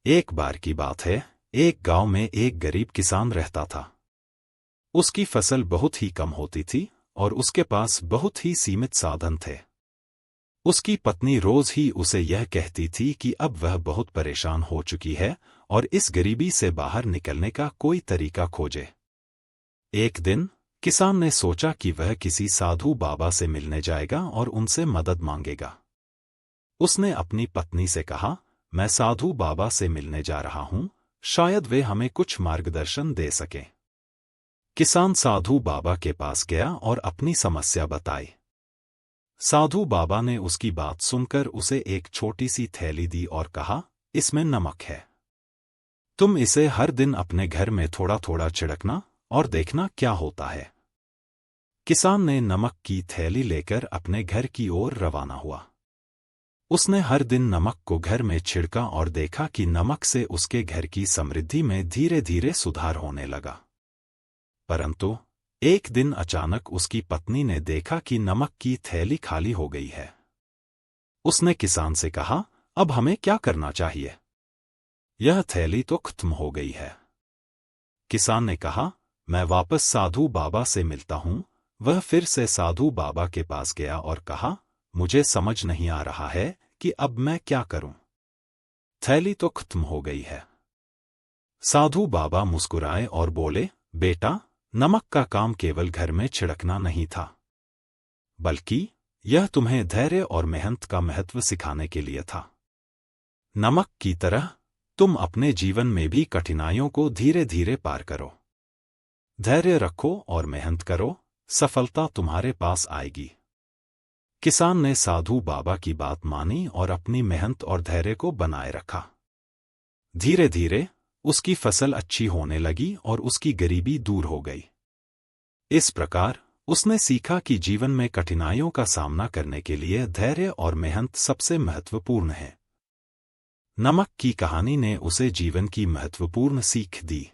एक बार की बात है, एक गांव में एक गरीब किसान रहता था। उसकी फसल बहुत ही कम होती थी और उसके पास बहुत ही सीमित साधन थे। उसकी पत्नी रोज ही उसे यह कहती थी कि अब वह बहुत परेशान हो चुकी है और इस गरीबी से बाहर निकलने का कोई तरीका खोजे। एक दिन किसान ने सोचा कि वह किसी साधु बाबा से मिलने जाएगा और उनसे मदद मांगेगा। उसने अपनी पत्नी से कहा, मैं साधु बाबा से मिलने जा रहा हूं, शायद वे हमें कुछ मार्गदर्शन दे सकें। किसान साधु बाबा के पास गया और अपनी समस्या बताई। साधु बाबा ने उसकी बात सुनकर उसे एक छोटी सी थैली दी और कहा, इसमें नमक है। तुम इसे हर दिन अपने घर में थोड़ा थोड़ा छिड़कना और देखना क्या होता है। किसान ने नमक की थैली लेकर अपने घर की ओर रवाना हुआ। उसने हर दिन नमक को घर में छिड़का और देखा कि नमक से उसके घर की समृद्धि में धीरे धीरे सुधार होने लगा। परंतु एक दिन अचानक उसकी पत्नी ने देखा कि नमक की थैली खाली हो गई है। उसने किसान से कहा, अब हमें क्या करना चाहिए? यह थैली तो खत्म हो गई है। किसान ने कहा, मैं वापस साधु बाबा से मिलता हूं। वह फिर से साधु बाबा के पास गया और कहा, मुझे समझ नहीं आ रहा है कि अब मैं क्या करूं। थैली तो खत्म हो गई है। साधु बाबा मुस्कुराए और बोले, बेटा, नमक का काम केवल घर में छिड़कना नहीं था, बल्कि यह तुम्हें धैर्य और मेहनत का महत्व सिखाने के लिए था। नमक की तरह तुम अपने जीवन में भी कठिनाइयों को धीरे धीरे पार करो। धैर्य रखो और मेहनत करो, सफलता तुम्हारे पास आएगी। किसान ने साधु बाबा की बात मानी और अपनी मेहनत और धैर्य को बनाए रखा। धीरे धीरे उसकी फसल अच्छी होने लगी और उसकी गरीबी दूर हो गई। इस प्रकार उसने सीखा कि जीवन में कठिनाइयों का सामना करने के लिए धैर्य और मेहनत सबसे महत्वपूर्ण है। नमक की कहानी ने उसे जीवन की महत्वपूर्ण सीख दी।